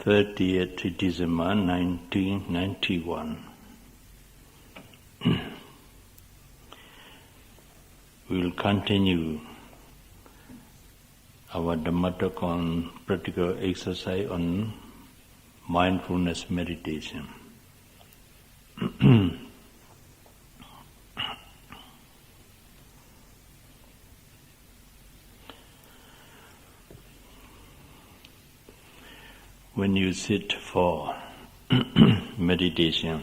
30th December 1991. We will continue our Dhammatalk on practical exercise on mindfulness meditation. When you sit for meditation,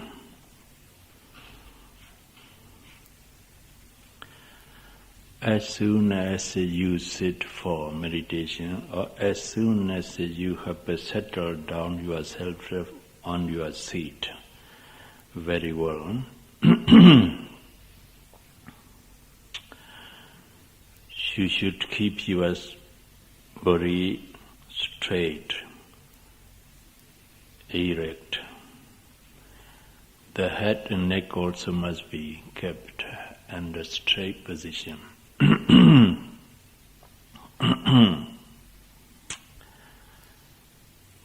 as soon as you sit for meditation, or as soon as you have settled down yourself on your seat very well, you should keep your body straight, erect. The head and neck also must be kept in a straight position.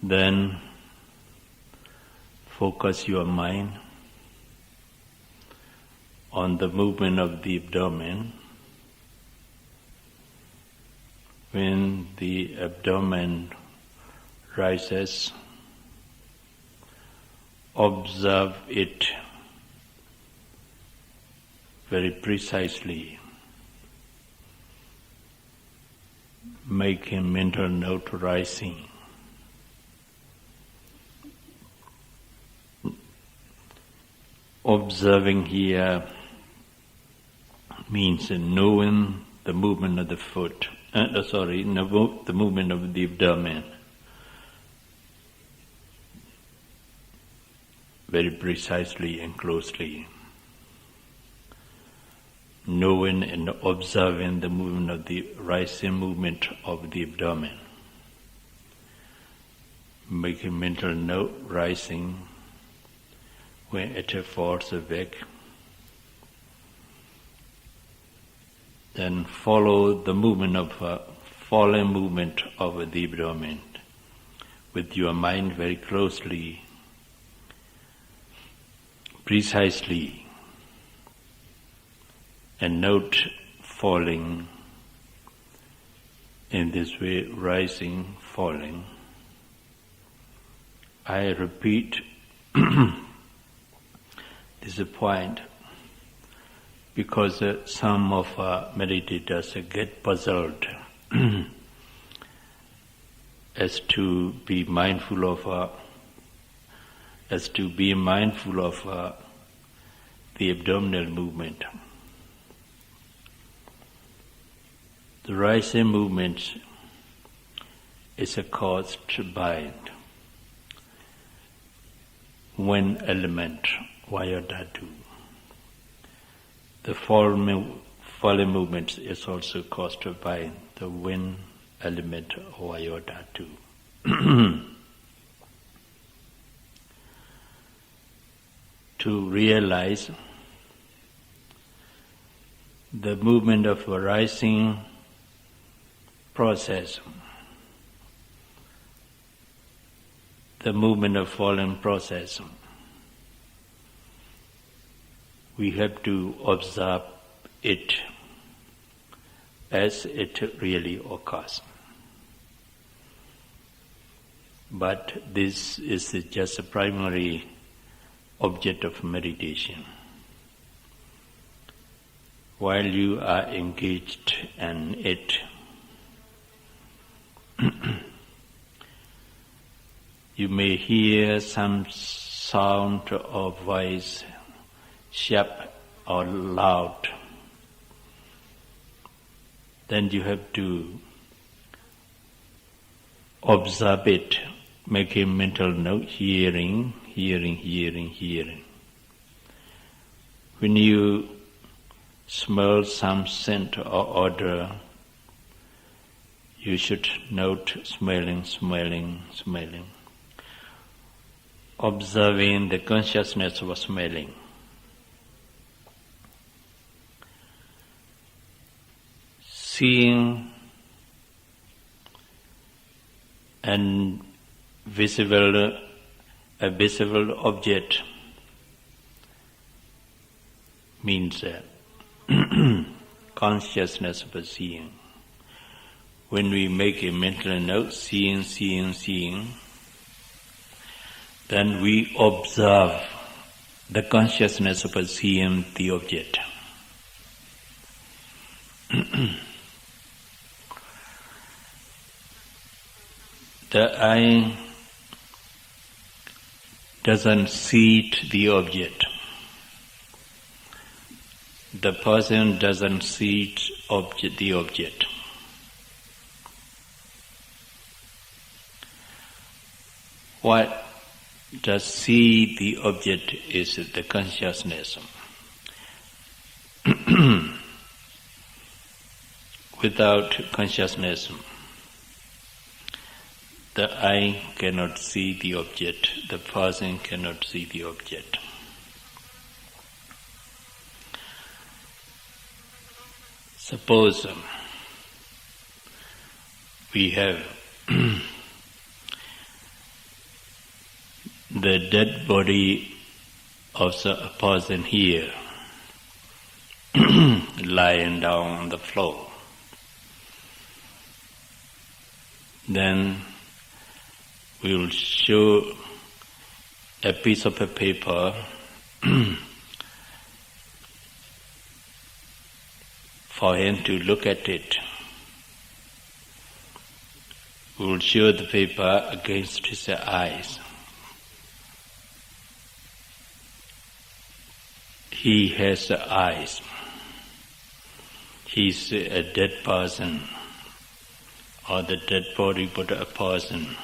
Then focus your mind on the movement of the abdomen. When the abdomen rises, observe it very precisely. Make a mental note rising. Observing here means knowing the movement of the foot. The movement of the abdomen. Very precisely and closely. Knowing and observing the movement of the rising movement of the abdomen. Make a mental note rising when it falls back. Then follow the movement of falling movement of the abdomen with your mind very closely, precisely, and note falling in this way, rising, falling. I repeat this point because some of meditators get puzzled as to be mindful of the abdominal movement. The rising movement is caused by one element, vaya dhatu. The falling movement is also caused by the wind element, vaya dhatu. To realize the movement of a rising process, the movement of falling process, we have to observe it as it really occurs. But this is just a primary object of meditation. While you are engaged in it, you may hear some sound or voice, sharp or loud. Then you have to observe it, make a mental note, hearing. When you smell some scent or odor, you should note smelling. Observing the consciousness of smelling. Seeing and a visible object means consciousness of seeing. When we make a mental note, seeing, then we observe the consciousness of seeing the object. The eye doesn't see the object. The person doesn't see the object. What does see the object is the consciousness. Without consciousness, the eye cannot see the object, the person cannot see the object. Suppose we have the dead body of a person here lying down on the floor. Then we will show a piece of a paper for him to look at it. We will show the paper against his eyes. He has eyes. He's a dead person, or the dead body of a person.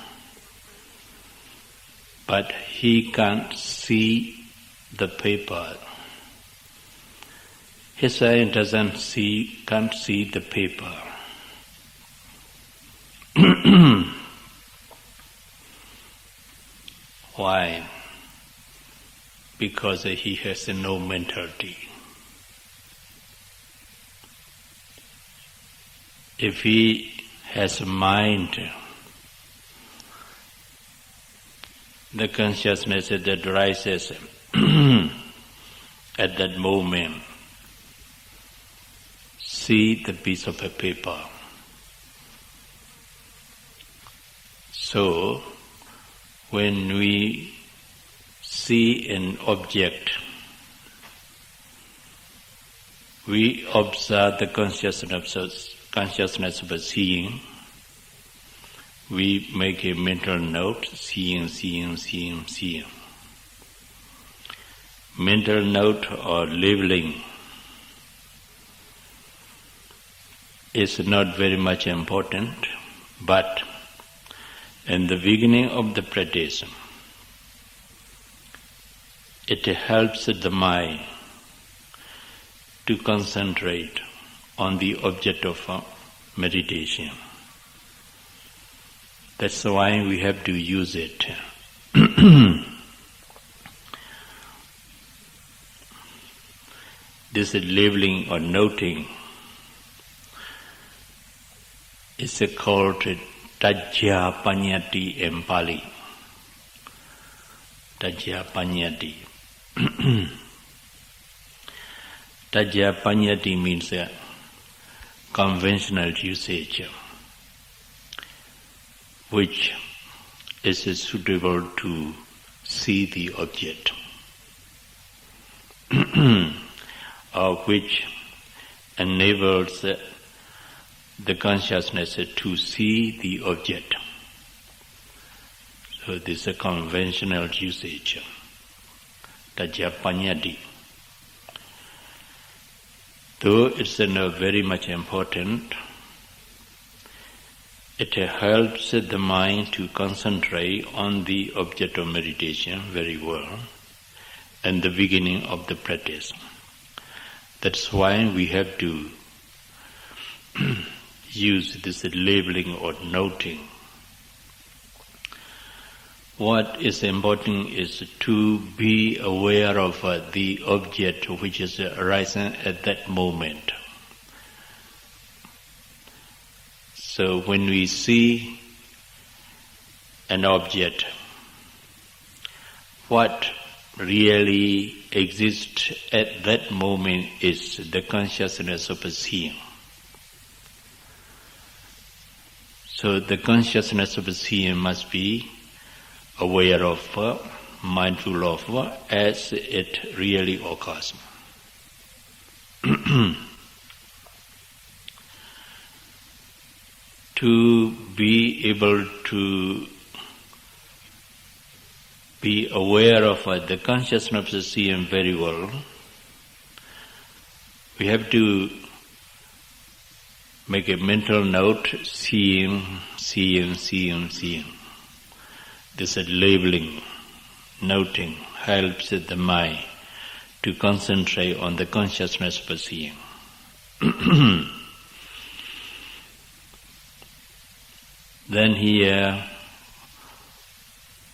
But he can't see the paper. His eye can't see the paper. Why? Because he has no mentality. If he has a mind, the consciousness that rises at that moment, see the piece of a paper. So, when we see an object, we observe the consciousness of seeing. We make a mental note, seeing. Mental note or labeling is not very much important, but in the beginning of the practice, it helps the mind to concentrate on the object of meditation. That's why we have to use it. This labeling or noting is called Tajya Panyati in Pali. Tajya Panyati. Tajya Panyati means conventional usage, which is suitable to see the object, or which enables the consciousness to see the object. So this is a conventional usage, Tajya Panyati. Though it's not very much important, it helps the mind to concentrate on the object of meditation very well in the beginning of the practice. That's why we have to use this labeling or noting. What is important is to be aware of the object which is arising at that moment. So when we see an object. What really exists at that moment is the consciousness of seeing. So the consciousness of seeing must be aware of, mindful of, as it really occurs. To be able to be aware of the consciousness of seeing very well, we have to make a mental note, seeing, seeing, seeing, seeing. This labeling, noting, helps the mind to concentrate on the consciousness of seeing. Then here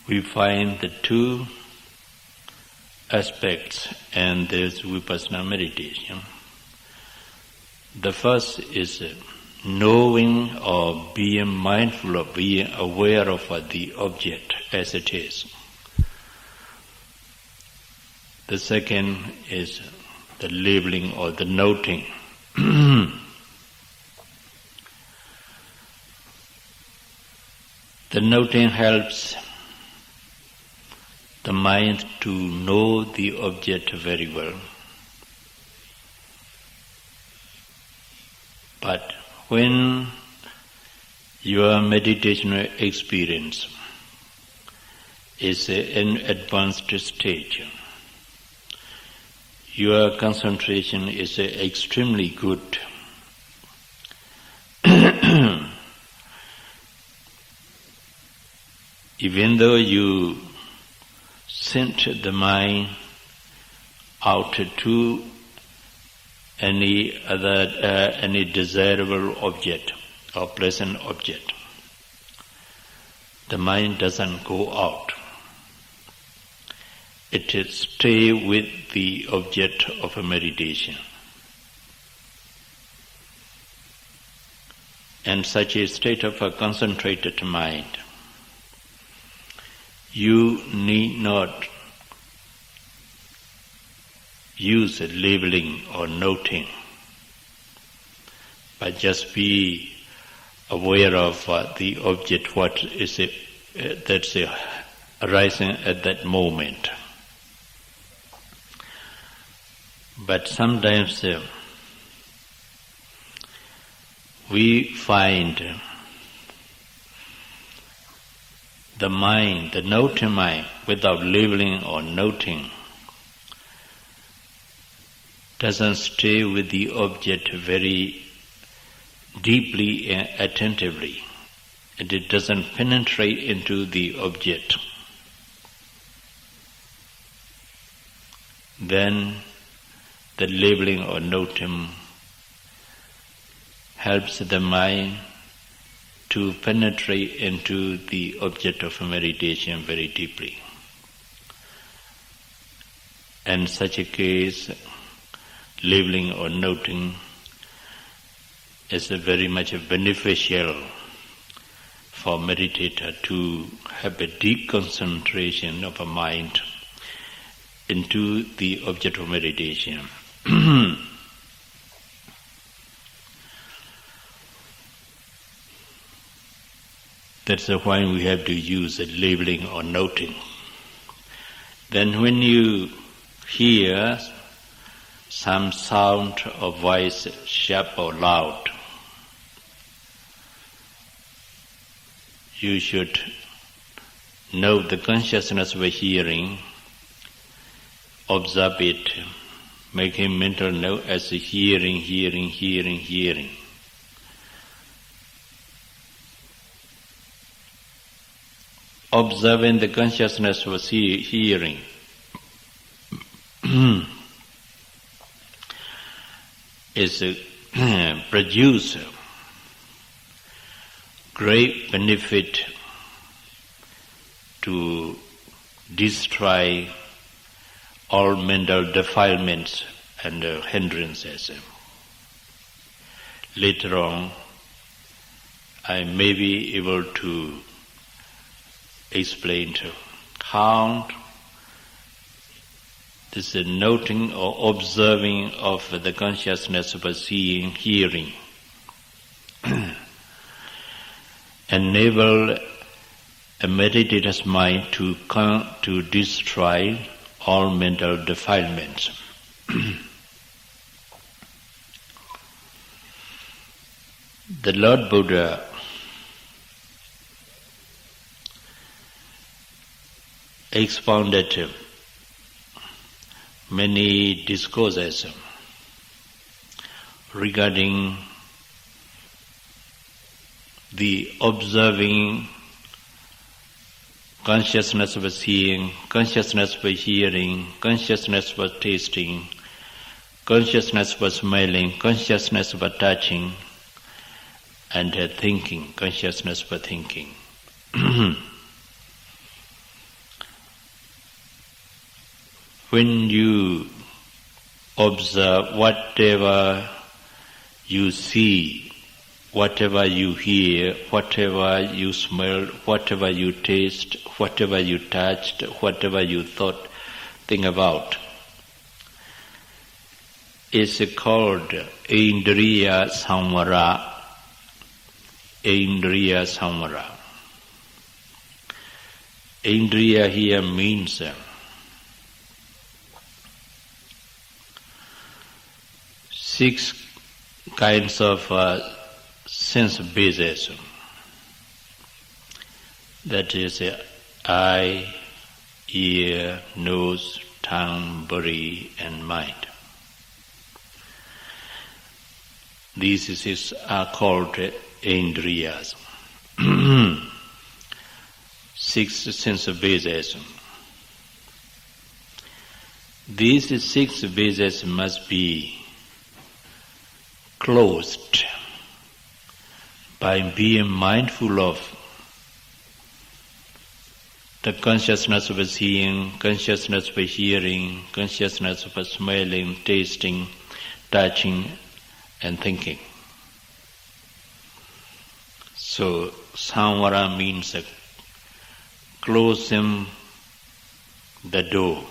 we find the two aspects and there's vipassana meditation. The first is knowing or being mindful of, being aware of the object as it is. The second is the labeling or the noting. The noting helps the mind to know the object very well. But when your meditation experience is in advanced stage, your concentration is extremely good. Even though you sent the mind out to any desirable object or pleasant object, the mind doesn't go out. It stays with the object of a meditation. And such a state of a concentrated mind, you need not use labeling or noting, but just be aware of the object, what is it that's arising at that moment. But sometimes we find the mind, the noting mind, without labeling or noting, doesn't stay with the object very deeply and attentively, and it doesn't penetrate into the object. Then the labeling or noting helps the mind to penetrate into the object of meditation very deeply. And such a case, labeling or noting is very much beneficial for meditator to have a deep concentration of a mind into the object of meditation. That's why we have to use a labeling or noting. Then when you hear some sound or voice, sharp or loud, you should know the consciousness of hearing, observe it, make a mental note as hearing, hearing, hearing, hearing. Observing the consciousness of hearing is produce great benefit to destroy all mental defilements and hindrances. Later on, I may be able to explained how this is noting or observing of the consciousness of seeing, hearing, enable a meditator's mind to destroy all mental defilements. The Lord Buddha expounded many discourses regarding the observing consciousness of seeing, consciousness of hearing, consciousness of tasting, consciousness of smelling, consciousness of touching, and thinking, consciousness for thinking. When you observe whatever you see, whatever you hear, whatever you smell, whatever you taste, whatever you touched, whatever you think about, is called Indriya Samvara. Indriya Samvara. Indriya here means six kinds of sense bases. That is eye, ear, nose, tongue, body, and mind. These six are called Indriyas. Six sense bases. These six bases must be closed by being mindful of the consciousness of seeing, consciousness of hearing, consciousness of smelling, tasting, touching, and thinking. So, samvara means closing the door.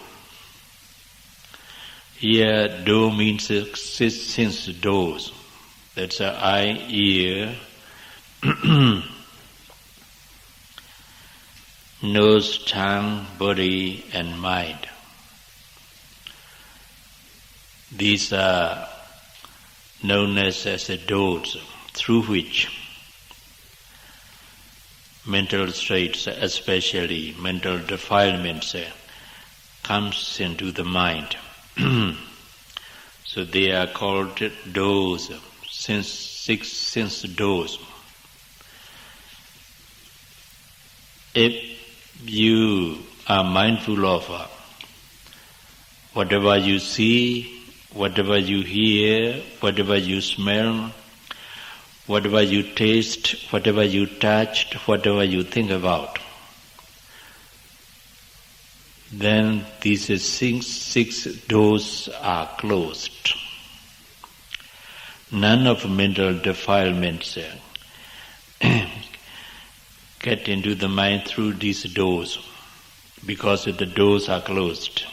Here, door means six doors. That's eye, ear, nose, tongue, body, and mind. These are known as the doors through which mental states, especially mental defilements, comes into the mind. So they are called doors, six sense doors. If you are mindful of whatever you see, whatever you hear, whatever you smell, whatever you taste, whatever you touched, whatever you think about, then these six doors are closed. None of mental defilements get into the mind through these doors, because the doors are closed.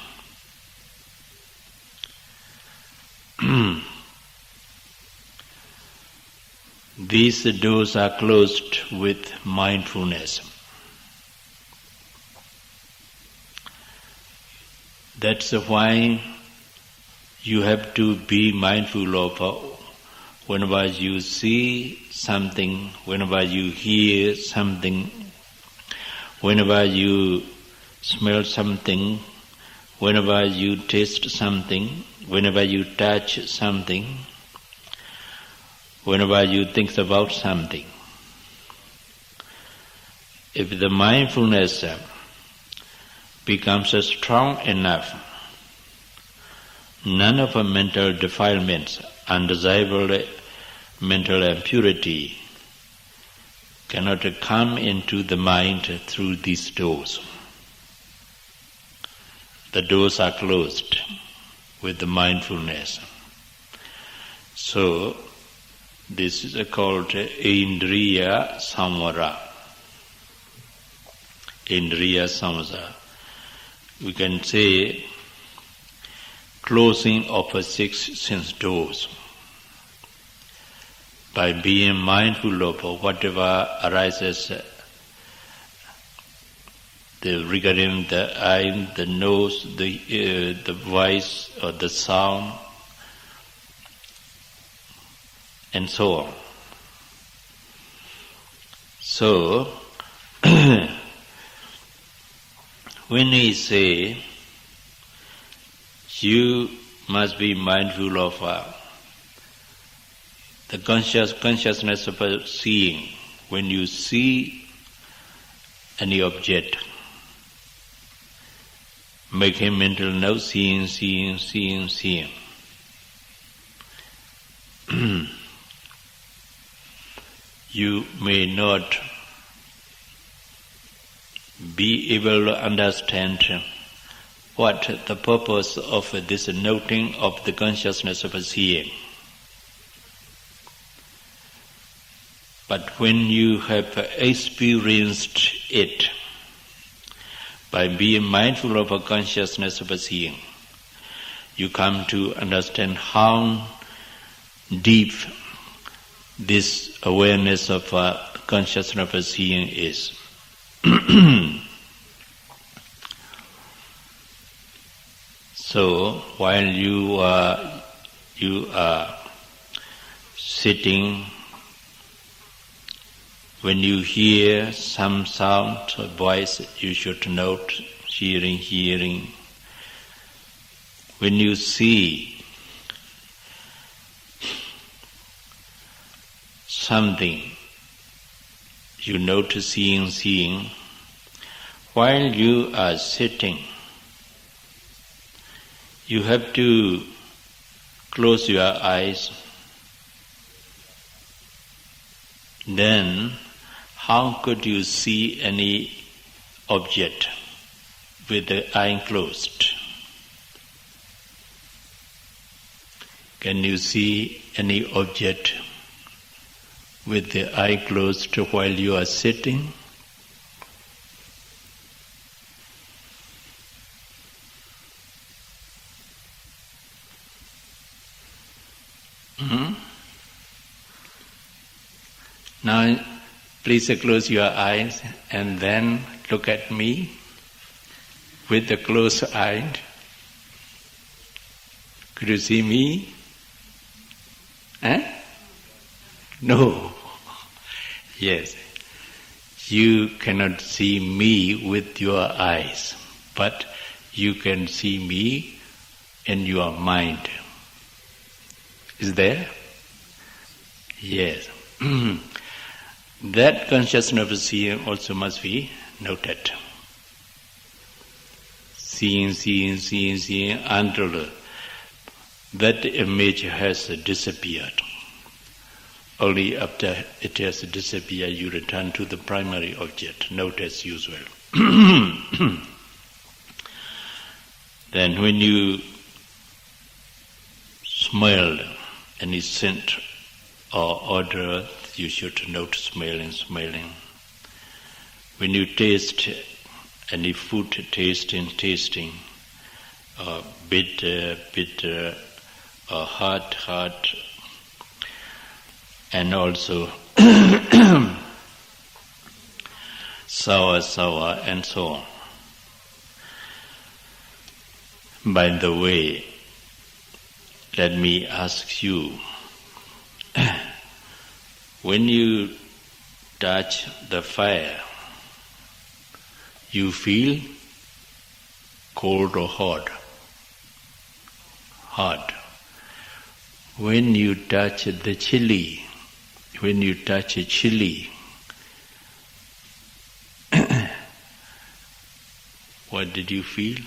These doors are closed with mindfulness. That's why you have to be mindful of whenever you see something, whenever you hear something, whenever you smell something, whenever you taste something, whenever you touch something, whenever you think about something. If the mindfulness becomes strong enough, none of our mental defilements, undesirable mental impurity cannot come into the mind through these doors. The doors are closed with the mindfulness. So, this is called Indriya Samvara. Indriya Samasa. We can say closing of 6 sense doors. By being mindful of whatever arises regarding the eye, the nose, the voice or the sound, and so on. So, when we say you must be mindful of the consciousness of seeing, when you see any object, make a mental note, seeing. You may not be able to understand what the purpose of this noting of the consciousness of seeing. But when you have experienced it, by being mindful of a consciousness of seeing, you come to understand how deep this awareness of consciousness of seeing is. So while you are sitting, when you hear some sound or voice, you should note hearing. When you see something, you note seeing. While you are sitting, you have to close your eyes. Then, how could you see any object with the eye closed? Can you see any object with the eye closed while you are sitting? Now, please close your eyes and then look at me with the closed eye. Could you see me? No. Yes. You cannot see me with your eyes, but you can see me in your mind. Is there? Yes. That consciousness of seeing also must be noted. Seeing until that image has disappeared. Only after it has disappeared, you return to the primary object, note as usual. Then when you smell any scent or odor, you should note smelling. When you taste any food, tasting, bitter, or hot, and also sour, and so on. By the way, let me ask you, when you touch the fire, you feel cold or hot? Hot. When you touch the chili, what did you feel?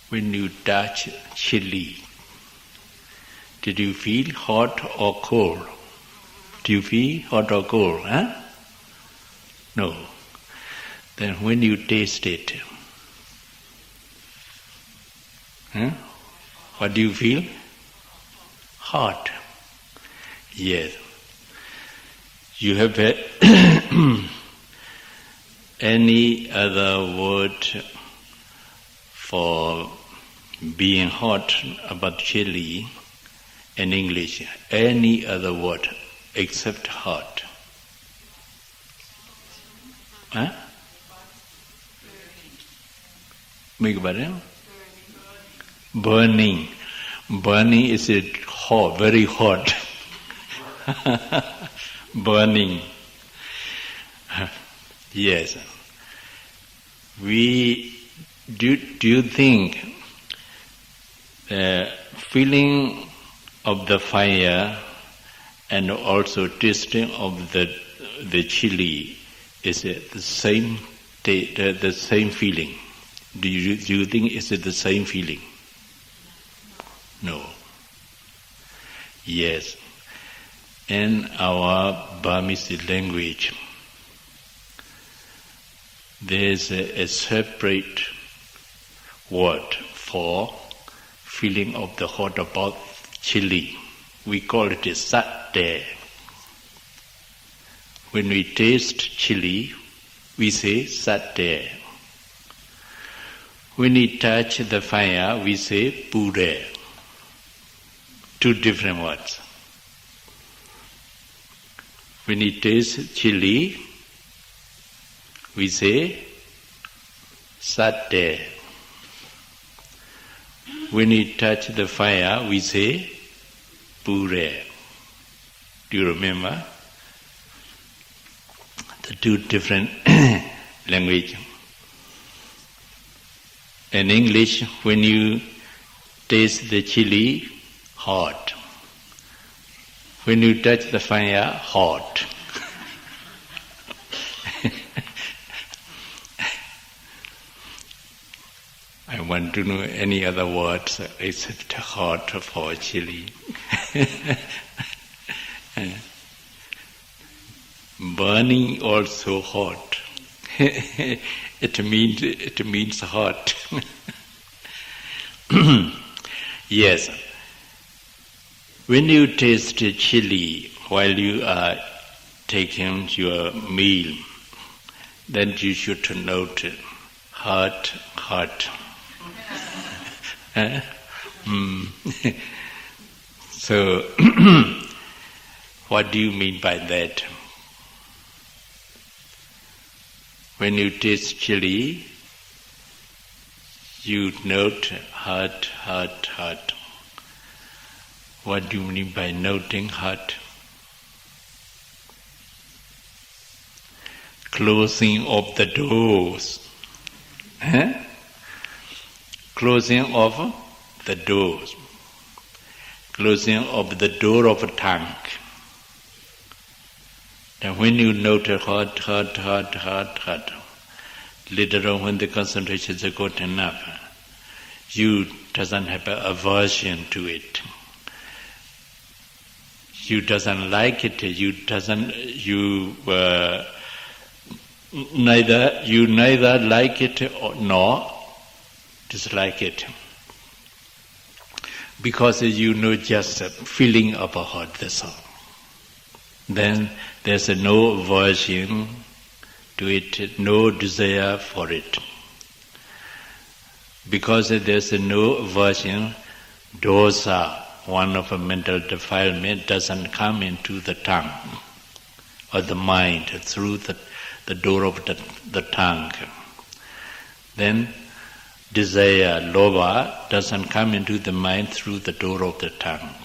When you touch chili, did you feel hot or cold? Do you feel hot or cold? No. Then when you taste it, what do you feel? Hot. Yes. You have any other word for being hot about chili in English? Any other word except hot? Huh? Burning. Burning is it hot, very hot. Burning. Yes. Do you think the feeling of the fire and also tasting of the chili is it the same feeling? Do you think is it the same feeling? No. Yes. In our Burmese language, there is a separate word for feeling of the hot about chili. We call it a satay. When we taste chili, we say satay. When we touch the fire, we say pure. Two different words. When we taste chili, we say satay. When we touch the fire, we say pure. Do you remember? The two different language. In English, when you taste the chili, hot. When you touch the fire, hot. I want to know any other words except hot for chili. Burning also hot. It means hot. Yes. When you taste chili while you are taking your meal, then you should note hot. So, what do you mean by that? When you taste chili, you note hot. What do you mean by noting hot? Closing of the doors. Closing of the doors. Closing of the door of a tank. And when you note hot, later on when the concentration is good enough, you doesn't have an aversion to it. You doesn't like it. You neither like it nor dislike it, because you know just a feeling of a hot. That's all. Then there's no aversion to it, no desire for it. Because there's no aversion, dosa, one of a mental defilement, doesn't come into the tongue or the mind through the door of the tongue. Then desire, lobha, doesn't come into the mind through the door of the tongue.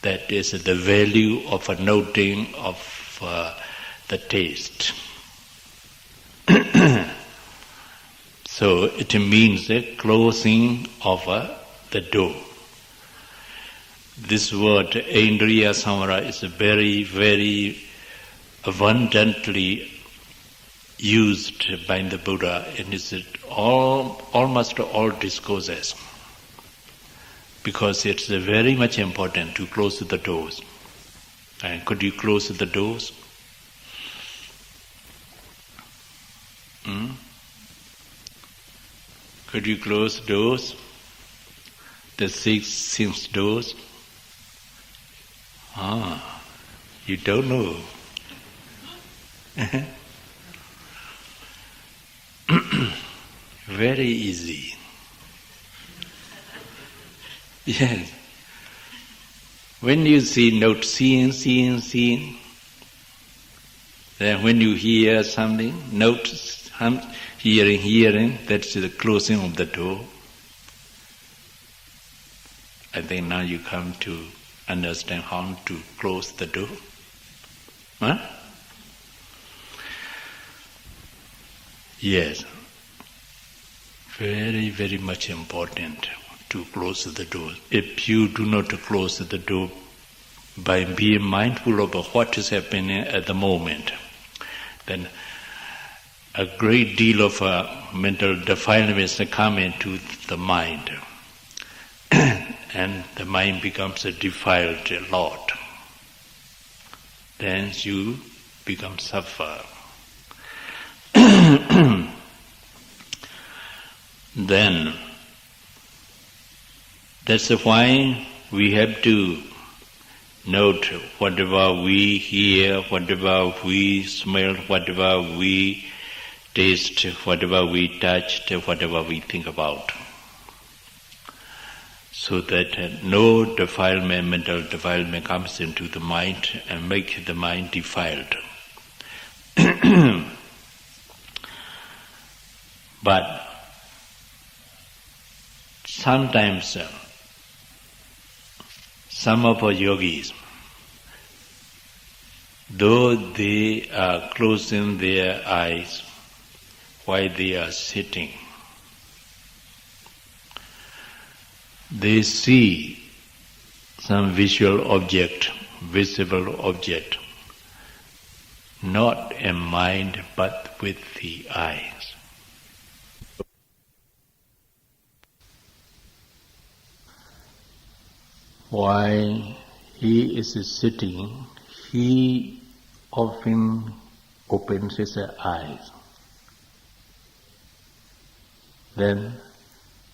That is the value of a noting of the taste. So it means the closing of the door. This word, Indriya Samvara, is very, very abundantly used by the Buddha in his almost all discourses, because it's very much important to close the doors. And could you close the doors? Could you close doors? The 6 sense doors? You don't know. Very easy. Yes. When you see note seeing, then when you hear something, note hearing, that's the closing of the door. I think now you come to understand how to close the door. Huh? Yes. Very, very much important to close the door. If you do not close the door by being mindful of what is happening at the moment, then a great deal of mental defilements come into the mind. And the mind becomes defiled a lot. Then you become suffer. Then that's why we have to note whatever we hear, whatever we smell, whatever we taste, whatever we touch, whatever we think about. So that no defilement, mental defilement comes into the mind and make the mind defiled. But sometimes some of our yogis, though they are closing their eyes while they are sitting, they see some visual object, visible object, not in mind but with the eyes. While he is sitting, he often opens his eyes. Then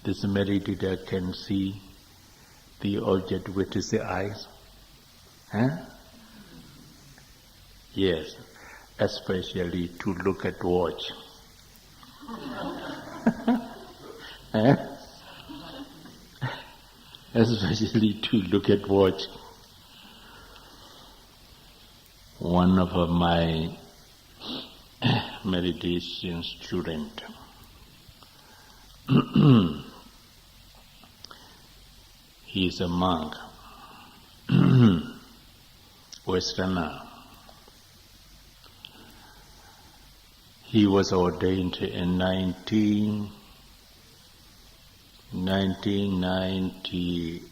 this meditator can see the object with his eyes. Huh? Yes, especially to look at watch. Huh? Especially to look at watch. One of my meditation students, he is a monk, Westerner. He was ordained in 1979. He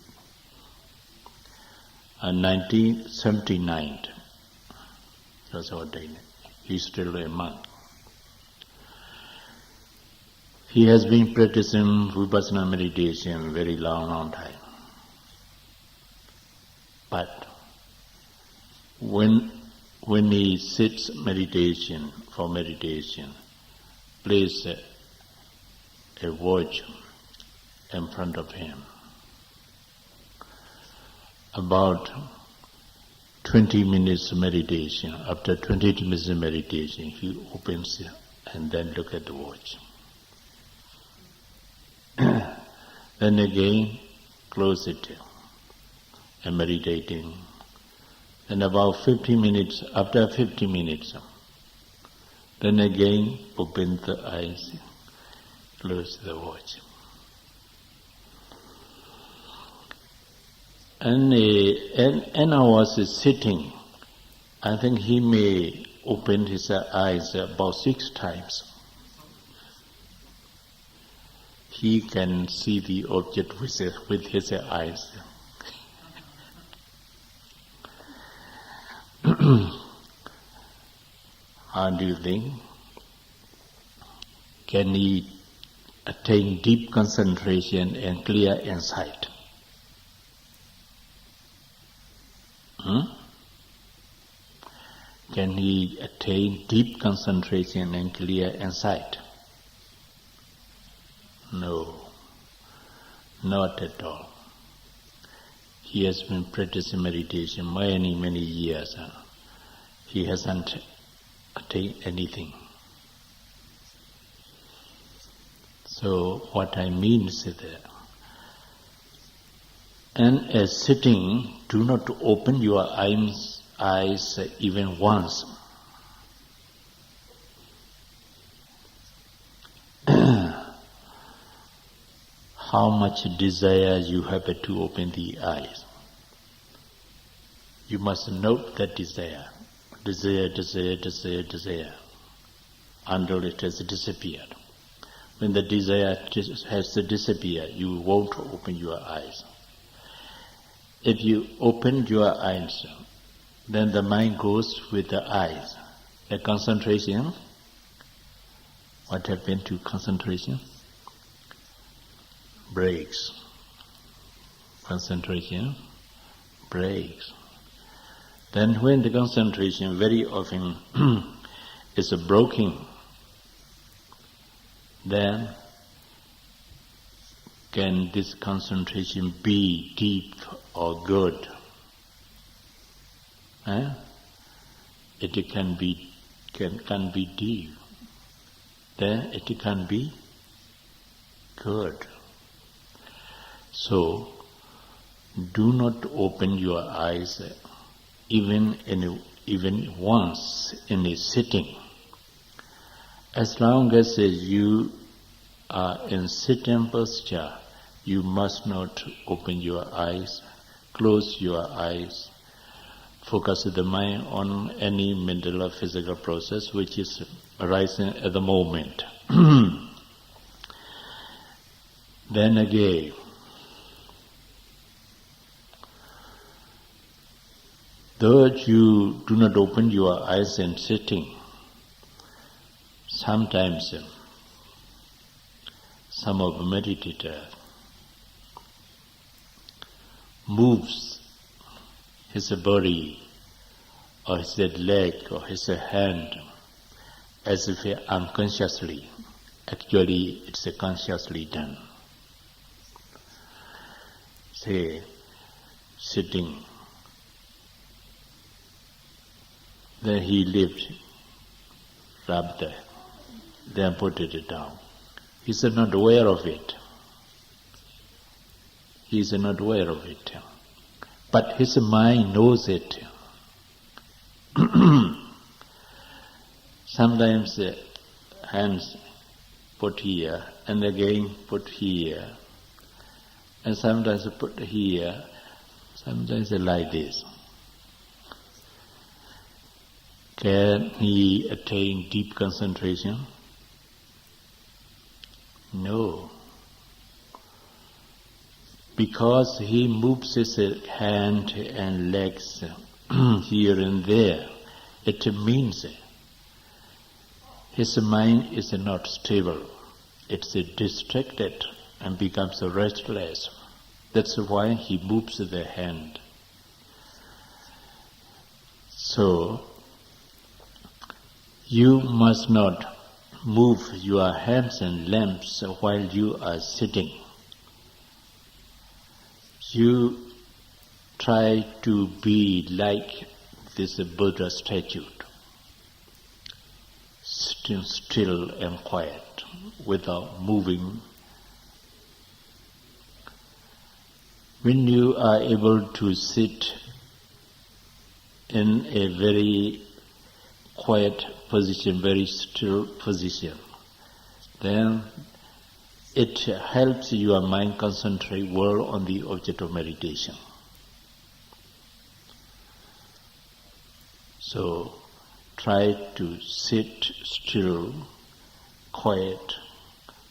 was ordained. He's still a monk. He has been practicing vipassana meditation very long time. But when he sits for meditation, place a watch in front of him. About 20 minutes meditation. After 20 minutes meditation, he opens it and then look at the watch. Then again, close it and meditating. And about 50 minutes, after 50 minutes, then again open the eyes, close the watch. And I was sitting, I think he may open his eyes about 6 times. He can see the object with his eyes. How do you think? Can he attain deep concentration and clear insight? Can he attain deep concentration and clear insight? No, not at all. He has been practicing meditation many years, he hasn't attained anything. So what I mean is that, and as sitting, do not open your eyes even once. How much desire you have to open the eyes. You must note that desire, until it has disappeared. When the desire has disappeared, you won't open your eyes. If you open your eyes, then the mind goes with the eyes. The concentration, what happened to concentration? Breaks. Concentration breaks. Then when the concentration very often is broken, then can this concentration be deep or good? It can be deep. Then it can be good. So, do not open your eyes even once in a sitting. As long as you are in sitting posture, you must not open your eyes, close your eyes, focus the mind on any mental or physical process which is arising at the moment. Then again, though you do not open your eyes in sitting, sometimes some of the meditator moves his body or his leg or his hand as if unconsciously. Actually, it's consciously done. Say, sitting. Then he lifts, rubbed there, then put it down. He's not aware of it. He's not aware of it. But his mind knows it. Sometimes hands put here, and again put here, and sometimes put here, sometimes like this. Can he attain deep concentration? No. Because he moves his hand and legs here and there, it means his mind is not stable. It's distracted and becomes restless. That's why he moves the hand. So, you must not move your hands and limbs while you are sitting. You try to be like this Buddha statue, still and quiet, without moving. When you are able to sit in a very quiet position, very still position, then it helps your mind concentrate well on the object of meditation. So try to sit still, quiet,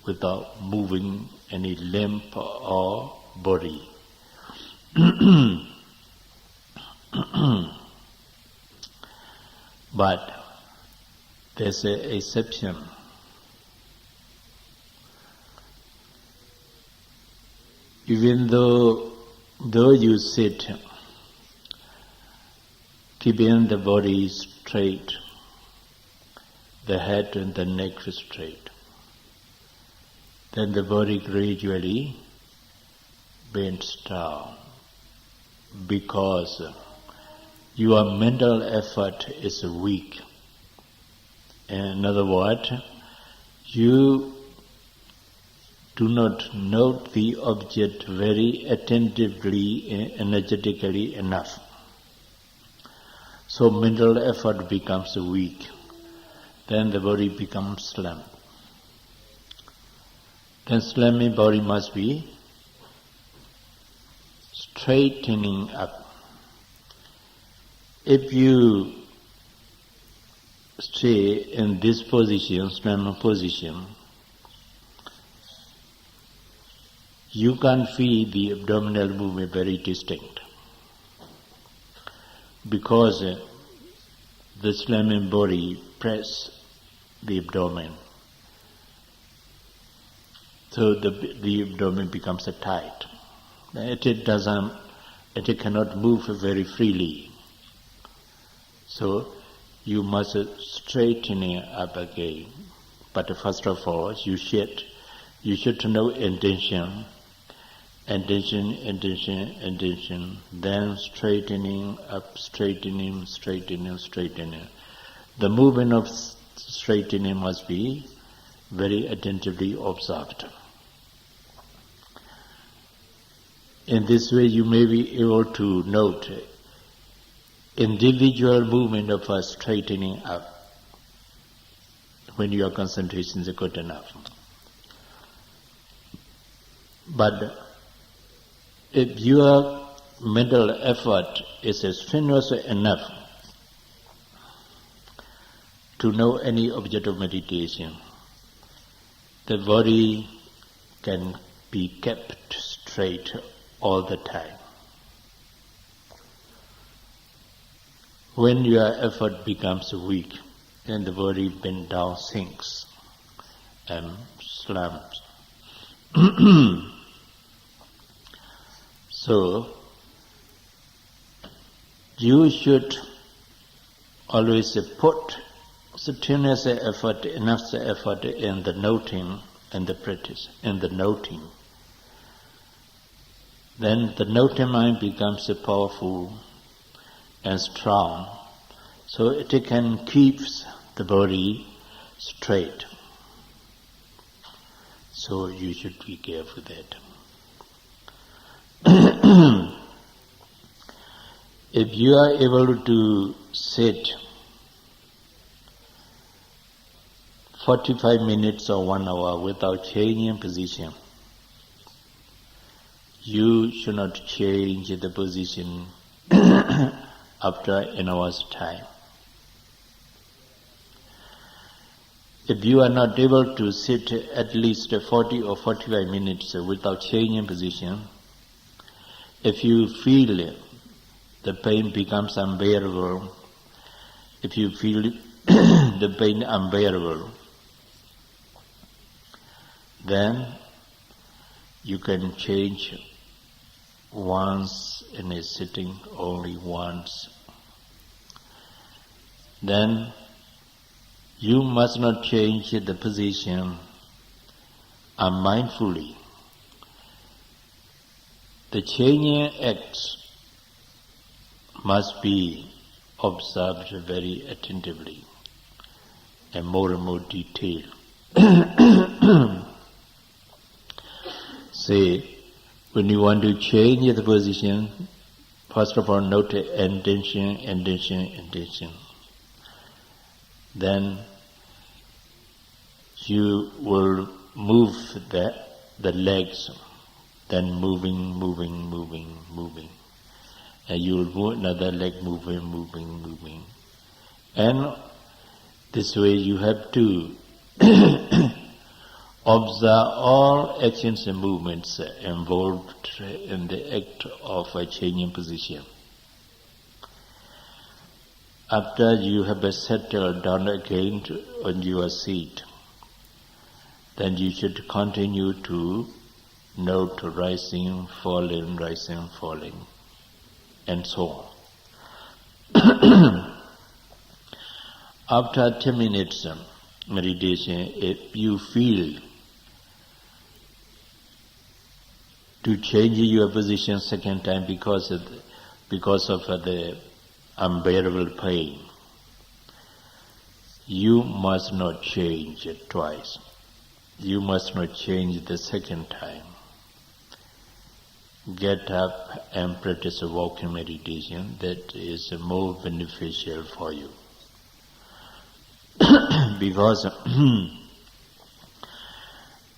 without moving any limb or body. But there's an exception. Even though you sit, keeping the body straight, the head and the neck straight, then the body gradually bends down, because your mental effort is weak. In other words, you do not note the object very attentively, energetically enough. So mental effort becomes weak. Then the body becomes slim. Then slamming body must be straightening up. If you stay in this position, slim position, you can feel the abdominal movement very distinct. Because the slamming body press the abdomen. So the abdomen becomes tight. It cannot move very freely. So you must straighten it up again. But first of all, you should know intention, then straightening up, straightening. The movement of straightening must be very attentively observed. In this way, you may be able to note individual movement of straightening up when your concentration is good enough. But if your mental effort is strenuous enough to know any object of meditation, the body can be kept straight all the time. When your effort becomes weak, then the body bent down sinks and slumps. So, you should always put strenuous effort, enough effort in the noting and the practice, in the noting. Then the noting mind becomes powerful and strong, so it can keep the body straight. So you should be careful that. If you are able to sit 45 minutes or 1 hour without changing position, you should not change the position after an hour's time. If you are not able to sit at least 40 or 45 minutes without changing position, if you feel the pain becomes unbearable, if you feel the pain unbearable, then you can change once in a sitting, only once. Then you must not change the position unmindfully. The changing acts must be observed very attentively and more detail. Say, when you want to change the position, first of all note intention. Then you will move the legs, then moving. And you will move another leg moving. And this way you have to observe all actions and movements involved in the act of changing position. After you have settled down again on your seat, then you should continue to note rising, falling, and so on. After 10 minutes meditation, if you feel to change your position second time because of the unbearable pain, you must not change it twice. You must not change the second time. Get up and practice a walking meditation that is more beneficial for you. Because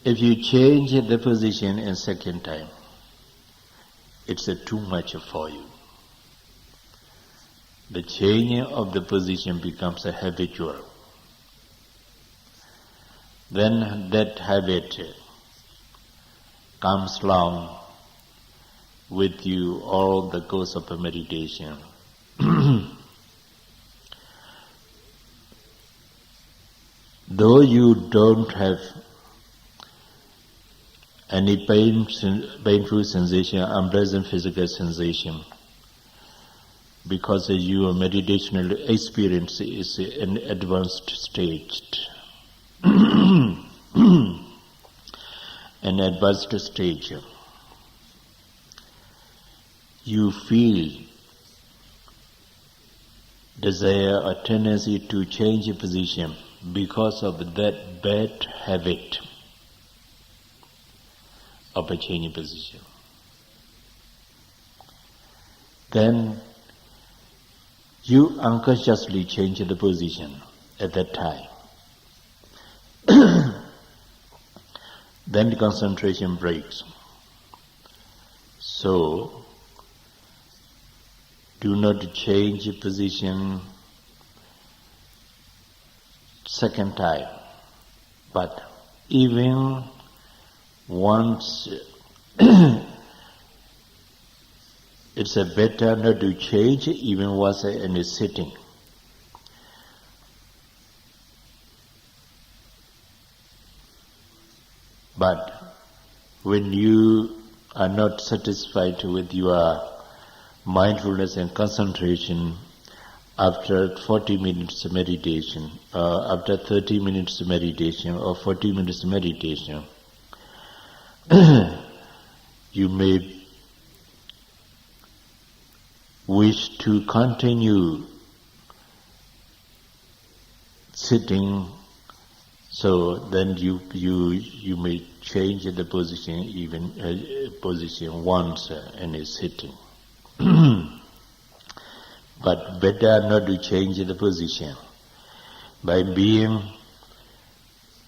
if you change the position in second time, it's too much for you. The changing of the position becomes a habitual. Then that habit comes along with you all the course of a meditation. Though you don't have any painful sensation, unpleasant physical sensation, because your meditational experience is an advanced stage. An advanced stage. You feel desire or tendency to change a position because of that bad habit of a changing position. Then you unconsciously change the position at that time. Then the concentration breaks. So, do not change position second time. But even once, it's better not to change even once in a sitting. But when you are not satisfied with your mindfulness and concentration, after 40 minutes meditation, after 30 minutes meditation or 40 minutes meditation, you may wish to continue sitting. So then you may change the position, even position once in a sitting. But better not to change the position. By being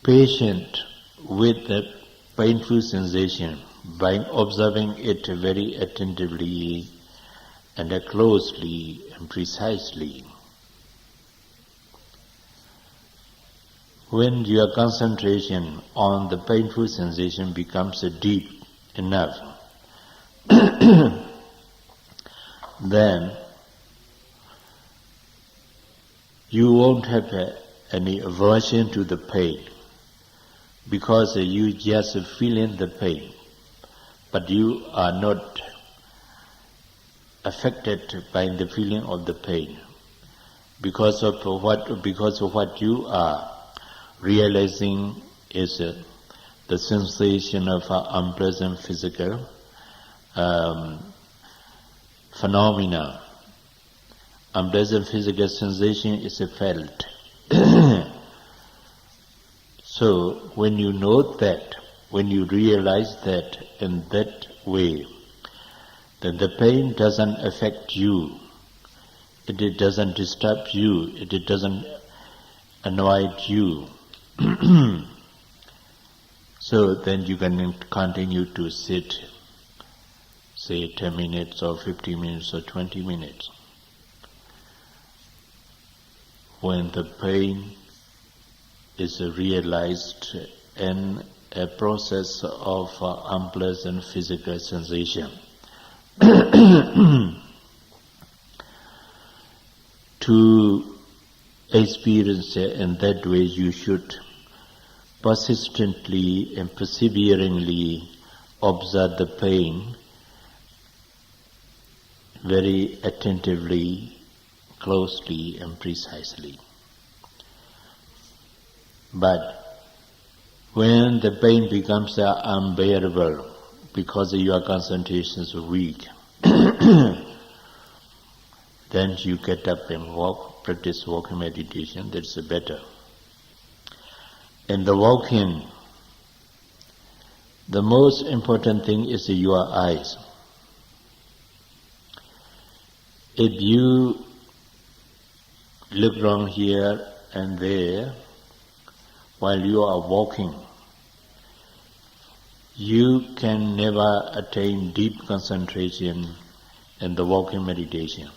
patient with the painful sensation, by observing it very attentively and closely and precisely. When your concentration on the painful sensation becomes deep enough, then you won't have any aversion to the pain, because you just feeling the pain, but you are not affected by the feeling of the pain, because of what you are realizing is the sensation of unpleasant physical phenomena. Unpleasant physical sensation is felt. So when you know that, when you realize that in that way, then the pain doesn't affect you, it doesn't disturb you, it doesn't annoy you. So then you can continue to sit, say 10 minutes or 15 minutes or 20 minutes. When the pain is realized in a process of unpleasant physical sensation. To experience in that way, you should persistently and perseveringly observe the pain very attentively, closely and precisely. But when the pain becomes unbearable because your concentration is weak, Then you get up and walk, practice walking meditation, that's better. In the walking, the most important thing is your eyes. If you look around here and there while you are walking, you can never attain deep concentration in the walking meditation.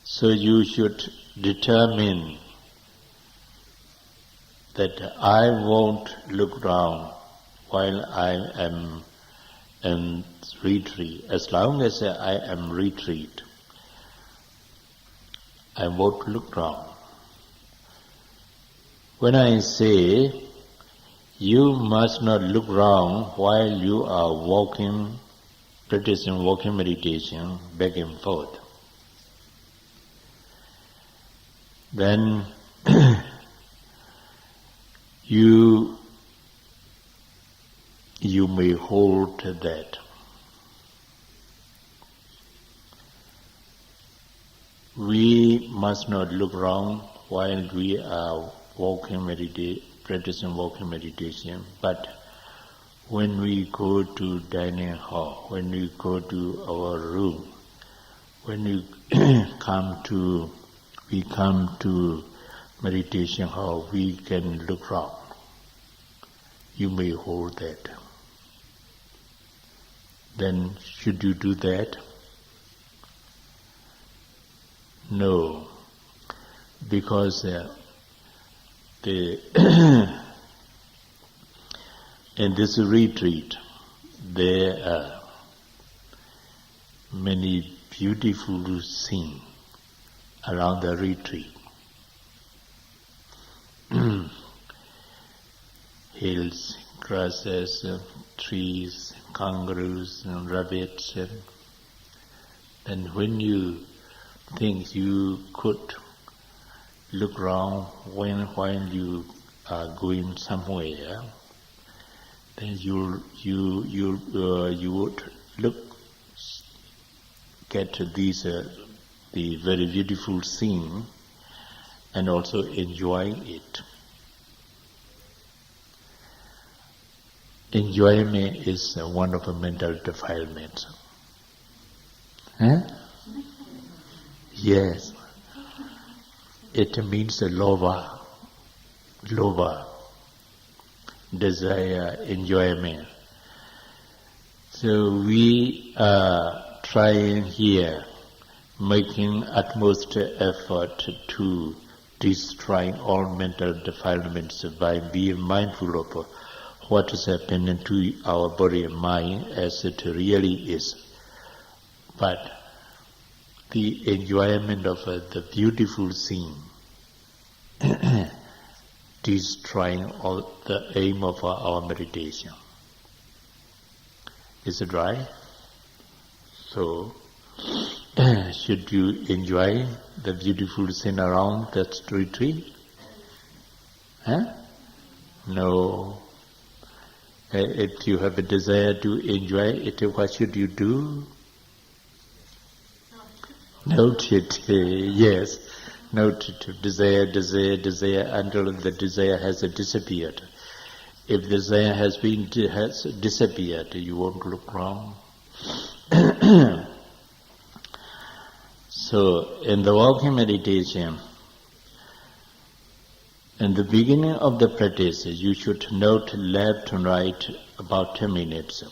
So you should determine that I won't look round while I am in retreat. As long as I am retreat, I won't look round. When I say you must not look round while you are walking, practicing walking meditation back and forth, then you may hold that. We must not look round while we are practicing walking meditation, but when we go to dining hall, when we go to our room, when we come to meditation hall, we can look round. You may hold that. Then should you do that? No, because in this retreat there are many beautiful scenes around the retreat. Hills, grasses, trees, kangaroos and rabbits. And when you think you could look around while you are going somewhere, then you would get these the very beautiful scene and also enjoying it. Enjoyment is one of the mental defilements. Yes. It means lova, desire, enjoyment. So we are trying here, making utmost effort to destroy all mental defilements by being mindful of what is happening to our body and mind as it really is. But the enjoyment of the beautiful scene, destroying all the aim of our meditation. Is it right? So, should you enjoy the beautiful scene around that retreat? No. If you have a desire to enjoy it, what should you do? Note it, yes. Note it, desire until the desire has disappeared. If desire has disappeared, you won't look wrong. So, in the walking meditation, in the beginning of the practice, you should note left and right about 10 minutes.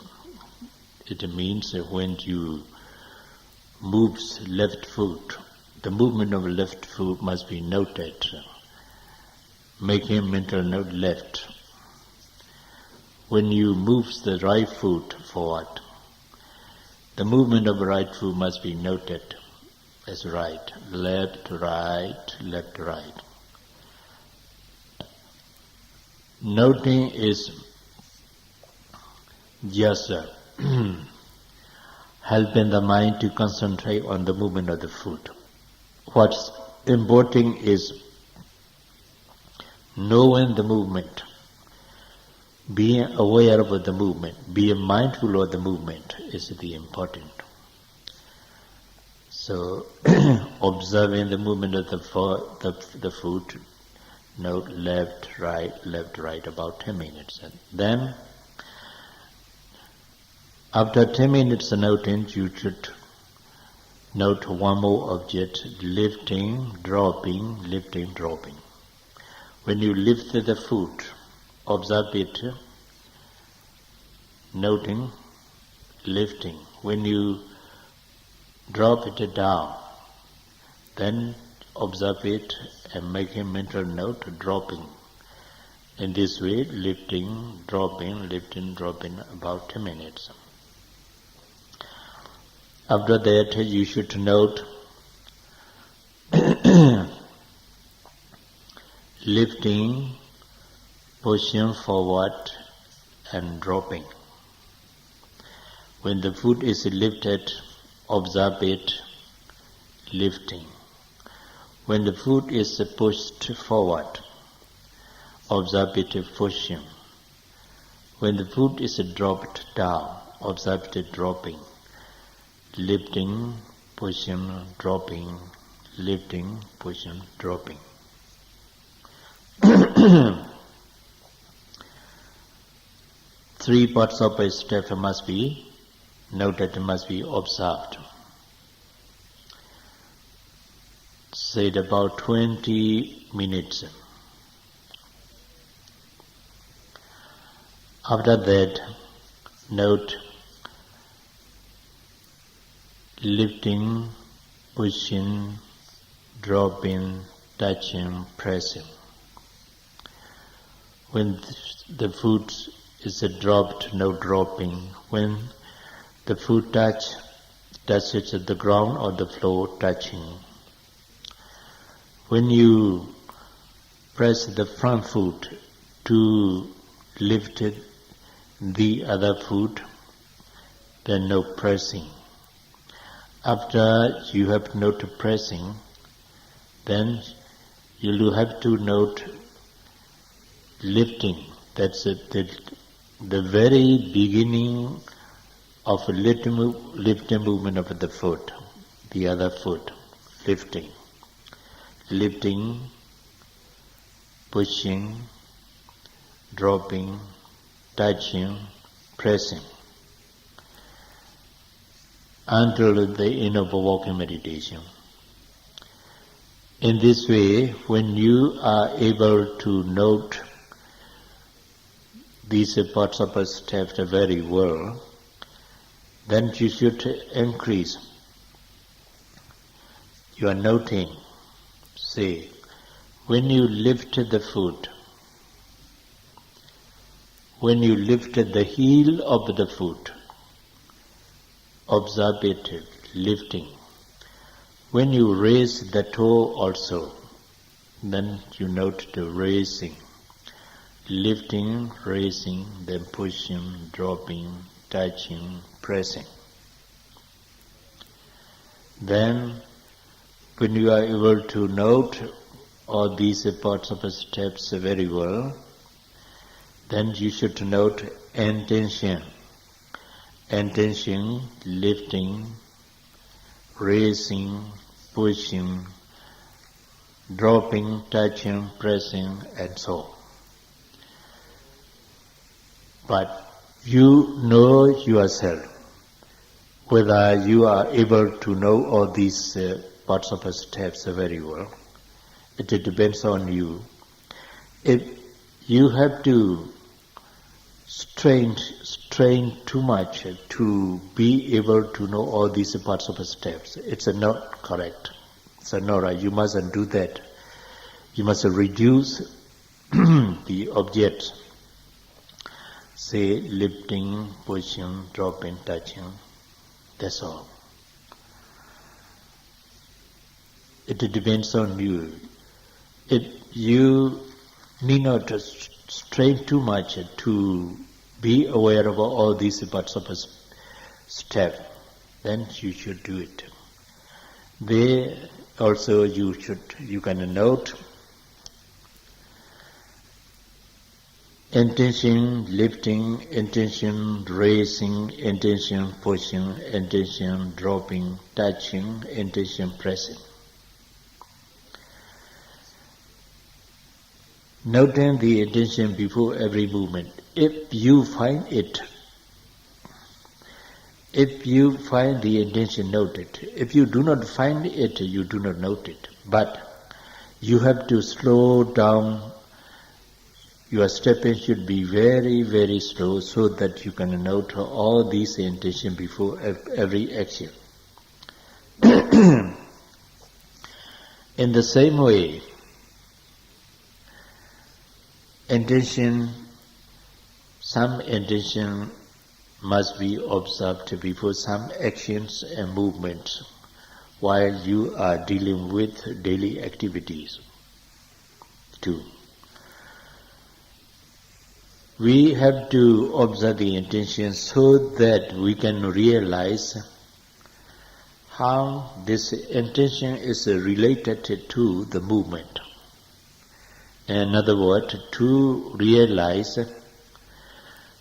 It means when you moves left foot, the movement of left foot must be noted, making mental note left. When you move the right foot forward, the movement of right foot must be noted as right, left, right, left, right. Noting is just helping the mind to concentrate on the movement of the foot. What's important is knowing the movement, being aware of the movement, being mindful of the movement is the important. So, observing the movement of the foot, note left, right, about 10 minutes. And then, after 10 minutes noting, you should note one more object, lifting, dropping. When you lift the foot, observe it, noting, lifting. When you drop it down, then observe it and make a mental note, dropping. In this way, lifting, dropping, about 10 minutes. After that, you should note lifting, pushing forward and dropping. When the foot is lifted, observe it, lifting. When the foot is pushed forward, observe it, pushing. When the foot is dropped down, observe it, dropping. Lifting, pushing, dropping, lifting, pushing, dropping. Three parts of a step must be noted, must be observed. Said about 20 minutes. After that, note lifting, pushing, dropping, touching, pressing. When the foot is dropped, no dropping. When the foot touches the ground or the floor, touching. When you press the front foot to lift the other foot, then no pressing. After you have noted pressing, then you will have to note lifting. That's the very beginning of a lifting movement of the foot, the other foot, lifting. Lifting, pushing, dropping, touching, pressing, until the end of walking meditation. In this way, when you are able to note these parts of a step very well, then you should increase. You are noting, say, when you lift the foot, when you lift the heel of the foot, observe it, lifting. When you raise the toe also, then you note the raising. Lifting, raising, then pushing, dropping, touching, pressing. Then, when you are able to note all these parts of the steps very well, then you should note intention. Intention, lifting, raising, pushing, dropping, touching, pressing, and so on. But you know yourself whether you are able to know all these parts of the steps very well. It depends on you. If you have to strain too much to be able to know all these parts of the steps, it's not correct. It's not right. You mustn't do that. You must reduce the objects. Say lifting, pushing, dropping, touching. That's all. It depends on you. You need not strain too much to be aware of all these parts of a step. Then you should do it. There also you can note intention lifting, intention raising, intention pushing, intention dropping, touching, intention pressing. Noting the intention before every movement. If you find the intention, note it. If you do not find it, you do not note it. But you have to slow down. Your stepping should be very, very slow so that you can note all these intentions before every action. In the same way, some intention must be observed before some actions and movements while you are dealing with daily activities too. We have to observe the intention so that we can realize how this intention is related to the movement. In other words, to realize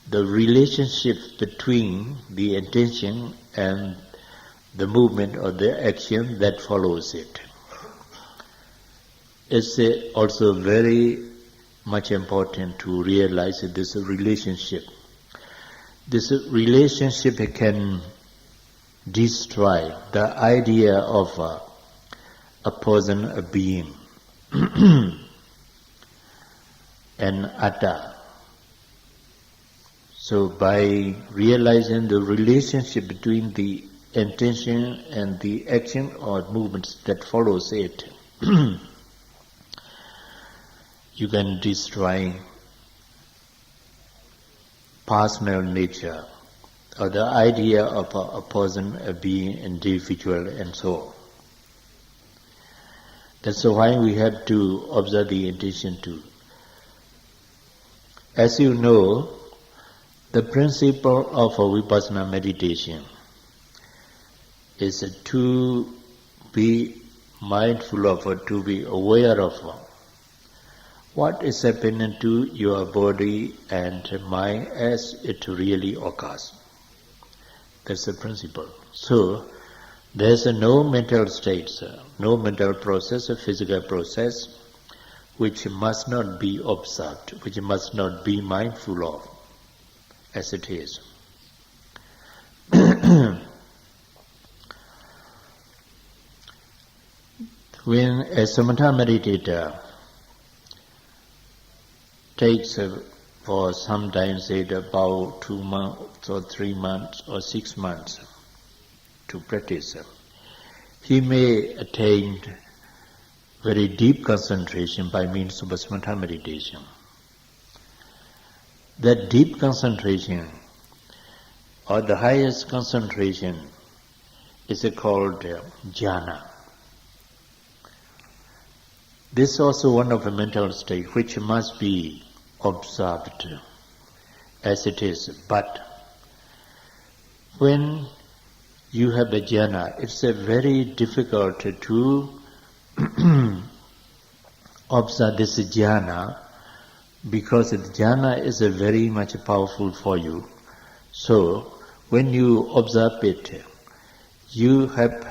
the relationship between the intention and the movement or the action that follows it. It's also very much important to realize this relationship. This relationship can destroy the idea of a person, a being, and atta. So by realizing the relationship between the intention and the action or movements that follows it, you can destroy personal nature or the idea of a person, a being, individual, and so on. That's why we have to observe the intention too. As you know, the principle of vipassana meditation is to be mindful of, to be aware of what is happening to your body and mind as it really occurs. That's the principle. So, there's no mental states, no mental process, a physical process, which must not be observed, which must not be mindful of, as it is. When a samatha meditator takes for sometimes say about 2 months or 3 months or 6 months to practice, he may attain very deep concentration by means of samatha meditation. That deep concentration or the highest concentration is called jhana. This is also one of the mental states which must be observed as it is. But when you have a jhana, it's very difficult to observe this jhana because the jhana is very much powerful for you. So when you observe it, you have